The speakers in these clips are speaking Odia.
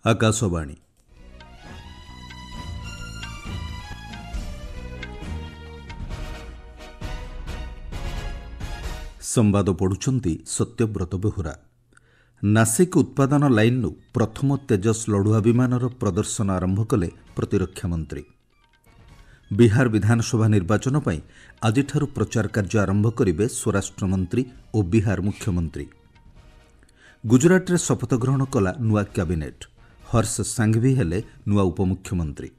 आकाशवाणी संवाद पढ़ुछंती सत्यव्रत बेहुरा। नासिक उत्पादन लाइनू प्रथम तेजस लड़ुआ विमानर प्रदर्शन आरंभ कले प्रतिरक्षा मंत्री। बिहार विधानसभा निर्वाचन पर आज प्रचार कार्य आरंभ करेंगे स्वराष्ट्र मंत्री और बिहार मुख्यमंत्री। गुजरात रे शपथ ग्रहण कला नुआ कैबिनेट। हर्ष सांघवी हेले नुआ उपमुख्यमंत्री।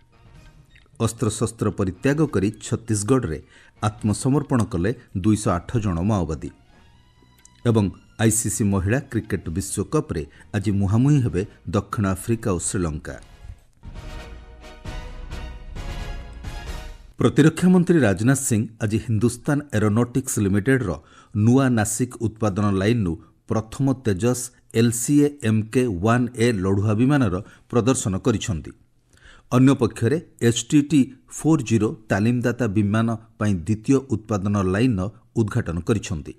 अस्त्रशस्त्र परित्याग करी छत्तीसगढ़ रे आत्मसमर्पण कले 208 जन माओवादी। एवं आईसीसी महिला क्रिकेट विश्वकप रे आज मुहांमुही हेबे दक्षिण आफ्रिका और श्रीलंका। प्रतिरक्षा मंत्री राजनाथ सिंह आज हिंदुस्तान एरोनॉटिक्स लिमिटेड रो नुआ नासिक उत्पादन लाइनू प्रथम तेजस LCA MK-1A लड़ुआ विमानर प्रदर्शन करिसेंती। अन्य पक्षरे HTT-40 तालीमदाता विमान पाई द्वितीय उत्पादन लाइन उद्घाटन करिसेंती।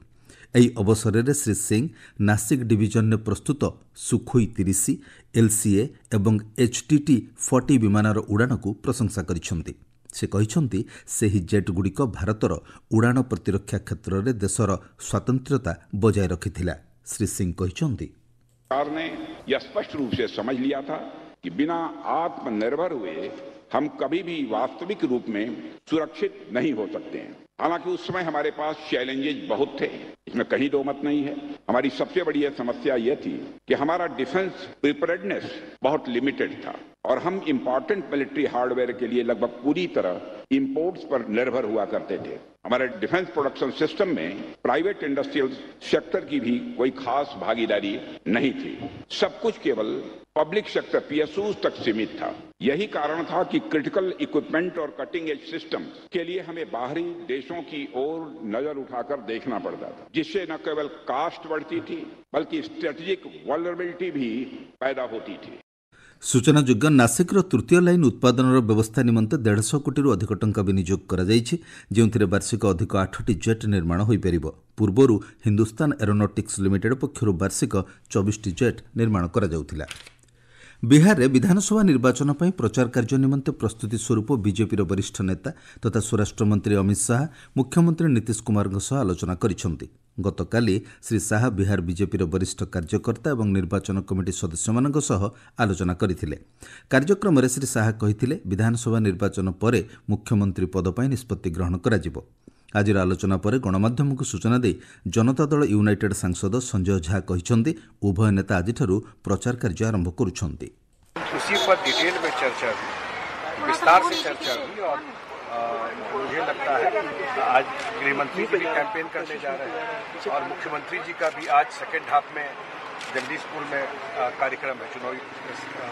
एही अवसर में श्री सिंह नासिक डिविजन में प्रस्तुत सुखोई 30 LCA एवं HTT-40 विमानर उड़ान को प्रशंसा करिसेंती। से कहिसेंती सेही जेट गुड़िक भारतर उड़ान प्रतिरक्षा क्षेत्र में देशर स्वातंत्र्यता बजाय रखिथिला। श्री सिंह कहिसेंती सरकार ने यह स्पष्ट रूप से समझ लिया था कि बिना आत्मनिर्भर हुए हम कभी भी वास्तविक रूप में सुरक्षित नहीं हो सकते हैं। हालांकि उस समय हमारे पास चैलेंजेस बहुत थे, इसमें कहीं दो मत नहीं है। हमारी सबसे बड़ी समस्या यह थी कि हमारा डिफेंस प्रिपेयर्डनेस बहुत लिमिटेड था और हम इंपॉर्टेंट मिलिट्री हार्डवेयर के लिए लगभग पूरी तरह इंपोर्ट्स पर निर्भर हुआ करते थे। हमारे डिफेंस प्रोडक्शन सिस्टम में प्राइवेट इंडस्ट्रियल सेक्टर की भी कोई खास भागीदारी नहीं थी। सब कुछ केवल पब्लिक सेक्टर PSUs तक सीमित था। यही कारण था कि क्रिटिकल इक्विपमेंट और कटिंग एज सिस्टम के लिए हमें बाहरी देशों की ओर नजर उठाकर देखना पड़ता था, जिससे न केवल कास्ट बढ़ती थी बल्कि स्ट्रेटेजिक वल्नरेबिलिटी भी पैदा होती थी। सूचनायोग्य नासिकर तृतीय लाइन उत्पादन व्यवस्था निमंते 150 कोटी अधिक टंका विनियोग कर वार्षिक अधिक 8टी जेट निर्माण हो पार। पूर्वर हिंदुस्तान एरोनॉटिक्स लिमिटेड पक्षर वार्षिक 24टी जेट निर्माण करा। बिहार में विधानसभा निर्वाचन पर प्रचार कार्य निमंते प्रस्तुति स्वरूप बीजेपी वरिष्ठ नेता तथा स्वराष्ट्र मंत्री अमित शाह मुख्यमंत्री नीतीश कुमार आलोचना करिसेंती। गतकाली श्री शाह बिहार बीजेपी वरिष्ठ कार्यकर्ता और निर्वाचन कमिटी सदस्य सह आलोचना करथिले। कार्यक्रम में श्री शाह कहिथिले विधानसभा निर्वाचन पर मुख्यमंत्री पद पर निष्पत्ति ग्रहण कराजिबो। आज आलोचना पर गणमाध्यम को सूचना दे जनता दल यूनाइटेड सांसद संजय झा कहिसेंती उभय नेता आज प्रचार कार्य आरंभ करुछंती। उसी पर डिटेल में चर्चा हुई, विस्तार से चर्चा हुई और मुझे लगता है आज गृहमंत्री जी भी कैंपेन करने जा रहे हैं और मुख्यमंत्री जी का भी आज सेकेंड हाफ में जगदीशपुर में कार्यक्रम है, चुनावी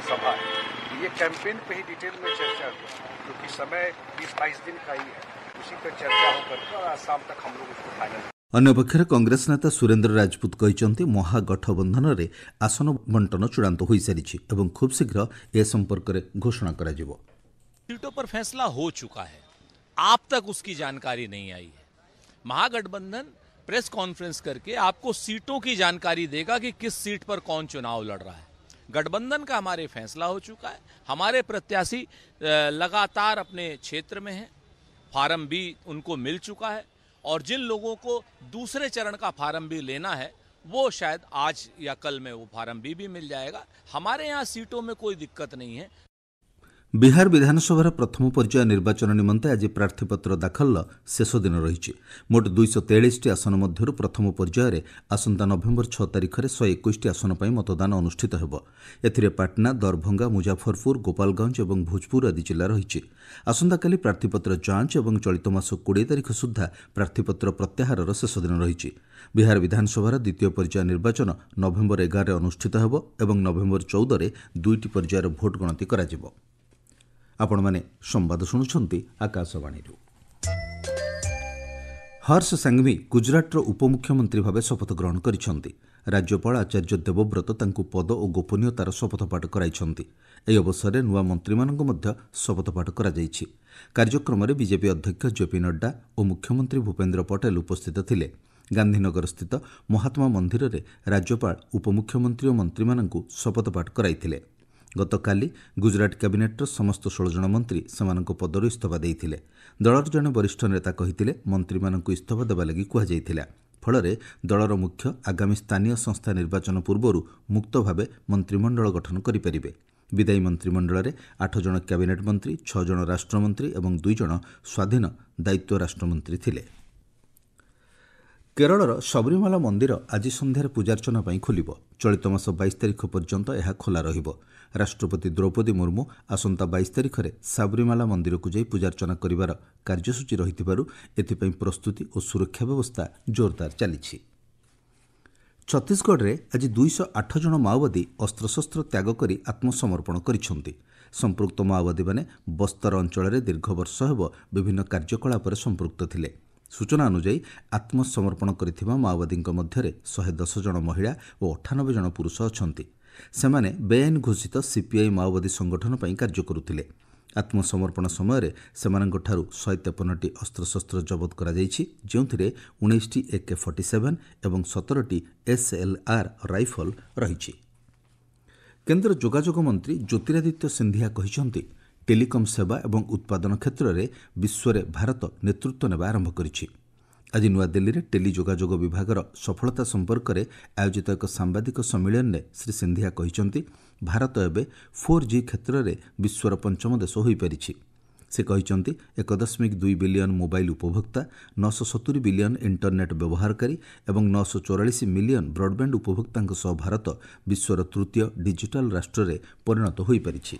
सभा है। ये कैंपेन पे ही डिटेल में चर्चा हुई क्योंकि समय 20-22 दिन का ही है, उसी पर चर्चा होकर और आज शाम तक हम लोग उसको फाइनल। अन्य पक्षरे कांग्रेस नेता सुरेंद्र राजपूत कहिसेंती महागठबंधन रे आसन बंटन चूड़ांत हो सारी और खूब शीघ्र ए संपर्क में घोषणा करा जिवो। सीटों पर फैसला हो चुका है, आप तक उसकी जानकारी नहीं आई है। महागठबंधन प्रेस कॉन्फ्रेंस करके आपको सीटों की जानकारी देगा कि किस सीट पर कौन चुनाव लड़ रहा है। गठबंधन का हमारे फैसला हो चुका है। हमारे प्रत्याशी लगातार अपने क्षेत्र में हैं, फार्म भी उनको मिल चुका है और जिन लोगों को दूसरे चरण का फार्म भी लेना है वो शायद आज या कल में वो फार्म भी मिल जाएगा। हमारे यहाँ सीटों में कोई दिक्कत नहीं है। बिहार विधानसभा प्रथम पर्याय निर्वाचन निमंते आज प्रार्थीपत्र दाखल शेष दिन रही। मोट 243टी आसन मध्य प्रथम पर्यायर आसंता नवेम्बर 6 तारिख में 121टी आसन पर मतदान अनुष्ठित होब। एथिरे पाटना, दरभंगा, मुजाफरपुर, गोपालगंज और भोजपुर आदि जिला रही। आसंताकाली प्रार्थीपत्र जांच और चलित मास 20 तारिख सुधा प्रार्थीपत्र प्रत्याहार शेष दिन रही। बिहार विधानसभा द्वितीय पर्याय निर्वाचन नवेम्बर 11 अनुष्ठित होब और नवेम्बर 14 में 2टी पर्यायर भोट गणति कराजिबो। आपण माने संवाद शुणुछंती आकाशवाणी। हर्ष सांघवी गुजरात उपमुख्यमंत्री भाव शपथ ग्रहण करिसेंती। राज्यपाल आचार्य देवव्रत तांकु पद और गोपनीयतार शपथपाठ कराइछंती। एही अवसर में नुआ मंत्री मानक मध्य शपथपाठ करा जायछि। कार्यक्रम में बीजेपी अध्यक्ष जेपी नड्डा और मुख्यमंत्री भूपेन्द्र पटेल उपस्थित थिले। गांधीनगर स्थित महात्मा मंदिर में राज्यपाल उपमुख्यमंत्री और मंत्री मानक शपथपाठ कराइथिले। ଗତକାଲି ଗୁଜରାଟ କ୍ୟାବିନେଟ୍ର ସମସ୍ତ 16 ଜଣ ମନ୍ତ୍ରୀ ସେମାନଙ୍କ ପଦରୁ ଇସ୍ତଫା ଦେଇଥିଲେ। ଦଳର ଜଣେ ବରିଷ୍ଠ ନେତା କହିଥିଲେ ମନ୍ତ୍ରୀମାନଙ୍କୁ ଇସ୍ତଫା ଦେବା ଲାଗି କୁହାଯାଇଥିଲା। ଫଳରେ ଦଳର ମୁଖ୍ୟ ଆଗାମୀ ସ୍ଥାନୀୟ ସଂସ୍ଥା ନିର୍ବାଚନ ପୂର୍ବରୁ ମୁକ୍ତ ଭାବେ ମନ୍ତ୍ରିମଣ୍ଡଳ ଗଠନ କରିପାରିବେ। ବିଦାୟୀ ମନ୍ତ୍ରିମଣ୍ଡଳରେ 8 ଜଣ କ୍ୟାବିନେଟ୍ ମନ୍ତ୍ରୀ, 6 ଜଣ ରାଷ୍ଟ୍ରମନ୍ତ୍ରୀ ଏବଂ 2 ଜଣ ସ୍ୱାଧୀନ ଦାୟିତ୍ୱ ରାଷ୍ଟ୍ରମନ୍ତ୍ରୀ ଥିଲେ। କେରଳର ସବରିମାଲା ମନ୍ଦିର ଆଜି ସନ୍ଧ୍ୟାରେ ପୂଜାର୍ଚ୍ଚନା ପାଇଁ ଖୋଲିବ। ଚଳିତ ମାସ 22 ତାରିଖ ପର୍ଯ୍ୟନ୍ତ ଏହା ଖୋଲା ରହିବ। ରାଷ୍ଟ୍ରପତି ଦ୍ରୌପଦୀ ମୁର୍ମୁ ଆସନ୍ତା 22 ତାରିଖରେ ସାବରିମାଲା ମନ୍ଦିରକୁ ଯାଇ ପୂଜାର୍ଚ୍ଚନା କରିବାର କାର୍ଯ୍ୟସୂଚୀ ରହିଥିବାରୁ ଏଥିପାଇଁ ପ୍ରସ୍ତୁତି ଓ ସୁରକ୍ଷା ବ୍ୟବସ୍ଥା ଜୋରଦାର ଚାଲିଛି। ଛତିଶଗଡ଼ରେ ଆଜି 208 ଜଣ ମାଓବାଦୀ ଅସ୍ତ୍ରଶସ୍ତ୍ର ତ୍ୟାଗ କରି ଆତ୍ମସମର୍ପଣ କରିଛନ୍ତି। ସମ୍ପୃକ୍ତ ମାଓବାଦୀମାନେ ବସ୍ତର ଅଞ୍ଚଳରେ ଦୀର୍ଘ ବର୍ଷ ହେବ ବିଭିନ୍ନ କାର୍ଯ୍ୟକଳାପରେ ସମ୍ପୃକ୍ତ ଥିଲେ। ସୂଚନା ଅନୁଯାୟୀ ଆତ୍ମସମର୍ପଣ କରିଥିବା ମାଓବାଦୀଙ୍କ ମଧ୍ୟରେ 110 ଜଣ ମହିଳା ଓ 98 ଜଣ ପୁରୁଷ ଅଛନ୍ତି। ସେମାନେ ବେଆଇନ ଘୋଷିତ ସିପିଆଇ ମାଓବାଦୀ ସଂଗଠନ ପାଇଁ କାର୍ଯ୍ୟ କରୁଥିଲେ। ଆତ୍ମସମର୍ପଣ ସମୟରେ ସେମାନଙ୍କଠାରୁ 153ଟି ଅସ୍ତ୍ରଶସ୍ତ୍ର ଜବତ କରାଯାଇଛି, ଯେଉଁଥିରେ 19ଟି AK-47 ଏବଂ 17ଟି SLR ରାଇଫଲ ରହିଛି। କେନ୍ଦ୍ର ଯୋଗାଯୋଗ ମନ୍ତ୍ରୀ ଜ୍ୟୋତିରାଦିତ୍ୟ ସିନ୍ଧିଆ କହିଛନ୍ତି ଟେଲିକମ୍ ସେବା ଏବଂ ଉତ୍ପାଦନ କ୍ଷେତ୍ରରେ ବିଶ୍ୱରେ ଭାରତ ନେତୃତ୍ୱ ନେବା ଆରମ୍ଭ କରିଛି। ଆଜି ନୂଆଦିଲ୍ଲୀରେ ଟେଲି ଯୋଗାଯୋଗ ବିଭାଗର ସଫଳତା ସମ୍ପର୍କରେ ଆୟୋଜିତ ଏକ ସାମ୍ବାଦିକ ସମ୍ମିଳନୀରେ ଶ୍ରୀ ସିନ୍ଧିଆ କହିଛନ୍ତି ଭାରତ ଏବେ 4G କ୍ଷେତ୍ରରେ ବିଶ୍ୱର ପଞ୍ଚମ ଦେଶ ହୋଇପାରିଛି। ସେ କହିଛନ୍ତି 1.2 ବିଲିୟନ ମୋବାଇଲ ଉପଭୋକ୍ତା, 970 ବିଲିୟନ ଇଣ୍ଟରନେଟ୍ ବ୍ୟବହାରକାରୀ ଏବଂ 944 ମିଲିୟନ ବ୍ରଡବ୍ୟାଣ୍ଡ ଉପଭୋକ୍ତାଙ୍କ ସହ ଭାରତ ବିଶ୍ୱର ତୃତୀୟ ଡିଜିଟାଲ ରାଷ୍ଟ୍ରରେ ପରିଣତ ହୋଇପାରିଛି।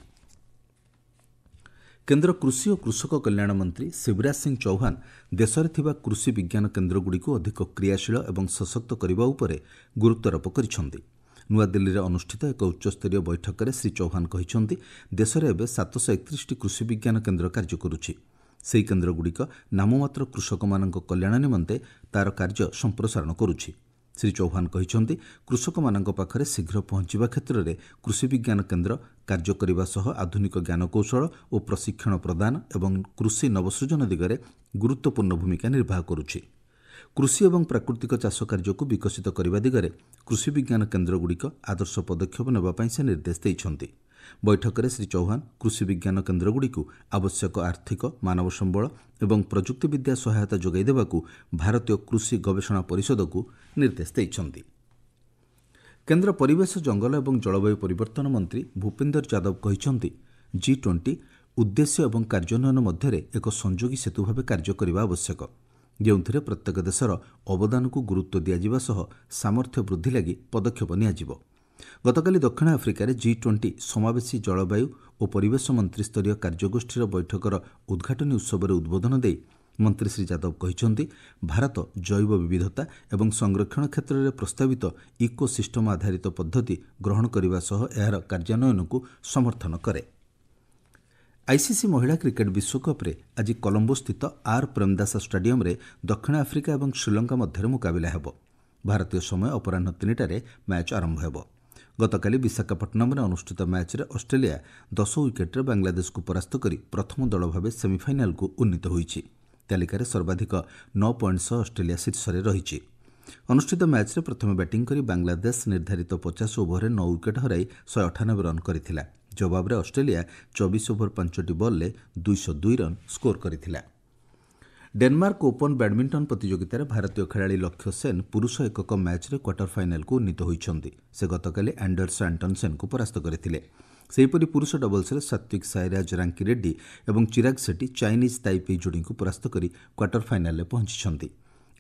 କେନ୍ଦ୍ର କୃଷି ଓ କୃଷକ କଲ୍ୟାଣ ମନ୍ତ୍ରୀ ଶିବରାଜ ସିଂ ଚୌହାନ ଦେଶରେ ଥିବା କୃଷି ବିଜ୍ଞାନ କେନ୍ଦ୍ରଗୁଡ଼ିକୁ ଅଧିକ କ୍ରିୟାଶୀଳ ଏବଂ ସଶକ୍ତ କରିବା ଉପରେ ଗୁରୁତ୍ୱାରୋପ କରିଛନ୍ତି। ନୂଆଦିଲ୍ଲୀରେ ଅନୁଷ୍ଠିତ ଏକ ଉଚ୍ଚସ୍ତରୀୟ ବୈଠକରେ ଶ୍ରୀ ଚୌହାନ କହିଛନ୍ତି ଦେଶରେ ଏବେ 731ଟି କୃଷି ବିଜ୍ଞାନ କେନ୍ଦ୍ର କାର୍ଯ୍ୟ କରୁଛି। ସେହି କେନ୍ଦ୍ରଗୁଡ଼ିକ ନାମମାତ୍ର କୃଷକମାନଙ୍କ କଲ୍ୟାଣ ନିମନ୍ତେ ତାର କାର୍ଯ୍ୟ ସମ୍ପ୍ରସାରଣ କରୁଛି। ଶ୍ରୀ ଚୌହାନ କହିଛନ୍ତି କୃଷକମାନଙ୍କ ପାଖରେ ଶୀଘ୍ର ପହଞ୍ଚିବା କ୍ଷେତ୍ରରେ କୃଷି ବିଜ୍ଞାନ କେନ୍ଦ୍ର କାର୍ଯ୍ୟ କରିବା ସହ ଆଧୁନିକ ଜ୍ଞାନକୌଶଳ ଓ ପ୍ରଶିକ୍ଷଣ ପ୍ରଦାନ ଏବଂ କୃଷି ନବସୃଜନ ଦିଗରେ ଗୁରୁତ୍ୱପୂର୍ଣ୍ଣ ଭୂମିକା ନିର୍ବାହ କରୁଛି। କୃଷି ଏବଂ ପ୍ରାକୃତିକ ଚାଷ କାର୍ଯ୍ୟକୁ ବିକଶିତ କରିବା ଦିଗରେ କୃଷି ବିଜ୍ଞାନ କେନ୍ଦ୍ରଗୁଡ଼ିକ ଆଦର୍ଶ ପଦକ୍ଷେପ ନେବା ପାଇଁ ସେ ନିର୍ଦ୍ଦେଶ ଦେଇଛନ୍ତି। ବୈଠକରେ ଶ୍ରୀ ଚୌହାନ କୃଷି ବିଜ୍ଞାନ କେନ୍ଦ୍ରଗୁଡ଼ିକୁ ଆବଶ୍ୟକ ଆର୍ଥିକ, ମାନବ ସମ୍ବଳ ଏବଂ ପ୍ରଯୁକ୍ତିବିଦ୍ୟା ସହାୟତା ଯୋଗାଇ ଦେବାକୁ ଭାରତୀୟ କୃଷି ଗବେଷଣା ପରିଷଦକୁ ନିର୍ଦ୍ଦେଶ ଦେଇଛନ୍ତି। କେନ୍ଦ୍ର ପରିବେଶ, ଜଙ୍ଗଲ ଏବଂ ଜଳବାୟୁ ପରିବର୍ତ୍ତନ ମନ୍ତ୍ରୀ ଭୂପେନ୍ଦର ଯାଦବ କହିଛନ୍ତି G20 ଉଦ୍ଦେଶ୍ୟ ଏବଂ କାର୍ଯ୍ୟାନ୍ୱୟନ ମଧ୍ୟରେ ଏକ ସଂଯୋଗୀ ସେତୁ ଭାବେ କାର୍ଯ୍ୟ କରିବା ଆବଶ୍ୟକ, ଯେଉଁଥିରେ ପ୍ରତ୍ୟେକ ଦେଶର ଅବଦାନକୁ ଗୁରୁତ୍ୱ ଦିଆଯିବା ସହ ସାମର୍ଥ୍ୟ ବୃଦ୍ଧି ଲାଗି ପଦକ୍ଷେପ ନିଆଯିବ। ଗତକାଲି ଦକ୍ଷିଣ ଆଫ୍ରିକାରେ G20 ସମାବେଶୀ ଜଳବାୟୁ ଓ ପରିବେଶ ମନ୍ତ୍ରୀସ୍ତରୀୟ କାର୍ଯ୍ୟଗୋଷ୍ଠୀର ବୈଠକର ଉଦ୍ଘାଟନୀ ଉତ୍ସବରେ ଉଦ୍ବୋଧନ ଦେଇ ମନ୍ତ୍ରୀ ଶ୍ରୀ ଯାଦବ କହିଛନ୍ତି ଭାରତ ଜୈବ ବିବିଧତା ଏବଂ ସଂରକ୍ଷଣ କ୍ଷେତ୍ରରେ ପ୍ରସ୍ତାବିତ ଇକୋସିଷ୍ଟମ ଆଧାରିତ ପଦ୍ଧତି ଗ୍ରହଣ କରିବା ସହ ଏହାର କାର୍ଯ୍ୟାନ୍ୱୟନକୁ ସମର୍ଥନ କରେ। ଆଇସିସି ମହିଳା କ୍ରିକେଟ ବିଶ୍ୱକପ୍ରେ ଆଜି କଲମ୍ବୋସ୍ଥିତ ଆର୍ ପ୍ରେମଦାସା ଷ୍ଟାଡିୟମରେ ଦକ୍ଷିଣ ଆଫ୍ରିକା ଏବଂ ଶ୍ରୀଲଙ୍କା ମଧ୍ୟରେ ମୁକାବିଲା ହେବ। ଭାରତୀୟ ସମୟ ଅପରାହ୍ନ 3ଟାରେ ମ୍ୟାଚ୍ ଆରମ୍ଭ ହେବ। ଗତକାଲି ବିଶାଖାପଟ୍ଟନମରେ ଅନୁଷ୍ଠିତ ମ୍ୟାଚ୍ରେ ଅଷ୍ଟ୍ରେଲିଆ 10 ୱିକେଟ୍ରେ ବାଂଲାଦେଶକୁ ପରାସ୍ତ କରି ପ୍ରଥମ ଦଳ ଭାବେ ସେମିଫାଇନାଲକୁ ଉନ୍ନୀତ ହୋଇଛି। ତାଲିକାରେ ସର୍ବାଧିକ 9 ପଏଣ୍ଟ ସହ ଅଷ୍ଟ୍ରେଲିଆ ଶୀର୍ଷରେ ରହିଛି। ଅନୁଷ୍ଠିତ ମ୍ୟାଚ୍ରେ ପ୍ରଥମେ ବ୍ୟାଟିଂ କରି ବାଂଲାଦେଶ ନିର୍ଦ୍ଧାରିତ 50 ଓଭରରେ 9 ୱିକେଟ୍ ହରାଇ 198 ରନ୍ କରିଥିଲା। ଜବାବରେ ଅଷ୍ଟ୍ରେଲିଆ 24 ଓଭର 5ଟି ବଲ୍ରେ 202 ରନ୍ ସ୍କୋର କରିଥିଲା। ଡେନମାର୍କ ଓପନ୍ ବ୍ୟାଡମିଣ୍ଟନ ପ୍ରତିଯୋଗିତାରେ ଭାରତୀୟ ଖେଳାଳି ଲକ୍ଷ୍ୟ ସେନ୍ ପୁରୁଷ ଏକକ ମ୍ୟାଚ୍ରେ କ୍ୱାର୍ଟର ଫାଇନାଲକୁ ଉନ୍ନୀତ ହୋଇଛନ୍ତି। ସେ ଗତକାଲି ଆଣ୍ଡର୍ସ ଆଣ୍ଟନସେନ୍ଙ୍କୁ ପରାସ୍ତ କରିଥିଲେ। ସେହିପରି ପୁରୁଷ ଡବଲ୍ସରେ ସାତ୍ୱିକ ସାଇରାଜ ରାଙ୍କି ରେଡ୍ଡି ଏବଂ ଚିରାଗ ସେଟ୍ଟି ଚାଇନିଜ୍ ତାଇପେଇ ଯୋଡ଼ିଙ୍କୁ ପରାସ୍ତ କରି କ୍ୱାର୍ଟର ଫାଇନାଲରେ ପହଞ୍ଚିଛନ୍ତି।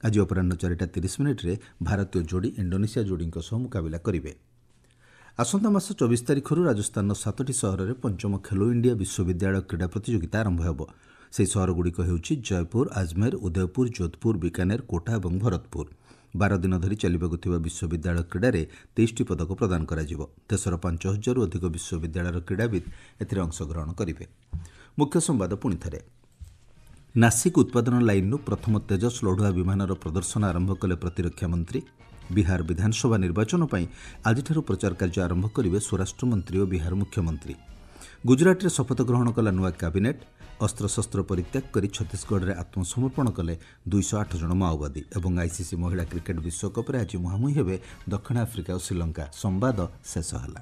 ଆଜି ଅପରାହ୍ନ 4:30ରେ ଭାରତୀୟ ଯୋଡ଼ି ଇଣ୍ଡୋନେସିଆ ଯୋଡ଼ିଙ୍କ ସହ ମୁକାବିଲା କରିବେ। ଆସନ୍ତା ମାସ 24 ତାରିଖରୁ ରାଜସ୍ଥାନର 7ଟି ସହରରେ ପଞ୍ଚମ ଖେଲୋ ଇଣ୍ଡିଆ ବିଶ୍ୱବିଦ୍ୟାଳୟ କ୍ରୀଡ଼ା ପ୍ରତିଯୋଗିତା ଆରମ୍ଭ ହେବ। ସେହି ସହରଗୁଡ଼ିକ ହେଉଛି ଜୟପୁର, ଆଜମେର, ଉଦୟପୁର, ଯୋଧପୁର, ବିକାନେର, କୋଟା ଏବଂ ଭରତପୁର। 12 ଦିନ ଧରି ଚାଲିବାକୁ ଥିବା ବିଶ୍ୱବିଦ୍ୟାଳୟ କ୍ରୀଡ଼ାରେ 23ଟି ପଦକ ପ୍ରଦାନ କରାଯିବ। ଦେଶର 5000ରୁ ଅଧିକ ବିଶ୍ୱବିଦ୍ୟାଳୟର କ୍ରୀଡ଼ାବିତ୍ ଏଥିରେ ଅଂଶଗ୍ରହଣ କରିବେ। ମୁଖ୍ୟ ସମ୍ବାଦ ପୁଣିଥରେ। ନାସିକ୍ ଉତ୍ପାଦନ ଲାଇନ୍ରୁ ପ୍ରଥମ ତେଜସ୍ ଲଢୁଆ ବିମାନର ପ୍ରଦର୍ଶନ ଆରମ୍ଭ କଲେ ପ୍ରତିରକ୍ଷା ମନ୍ତ୍ରୀ। ବିହାର ବିଧାନସଭା ନିର୍ବାଚନ ପାଇଁ ଆଜିଠାରୁ ପ୍ରଚାର କାର୍ଯ୍ୟ ଆରମ୍ଭ କରିବେ ସ୍ୱରାଷ୍ଟ୍ରମନ୍ତ୍ରୀ ଓ ବିହାର ମୁଖ୍ୟମନ୍ତ୍ରୀ। ଗୁଜରାଟରେ ଶପଥ ଗ୍ରହଣ କଲା ନୂଆ କ୍ୟାବିନେଟ୍। ଅସ୍ତ୍ରଶସ୍ତ୍ର ପରିତ୍ୟାଗ କରି ଛତିଶଗଡ଼ରେ ଆତ୍ମସମର୍ପଣ କଲେ 208 ଜଣ ମାଓବାଦୀ। ଏବଂ ଆଇସିସି ମହିଳା କ୍ରିକେଟ ବିଶ୍ୱକପ୍ରେ ଆଜି ମୁହାଁମୁହିଁ ହେବେ ଦକ୍ଷିଣ ଆଫ୍ରିକା ଓ ଶ୍ରୀଲଙ୍କା। ସମ୍ବାଦ ଶେଷ ହେଲା।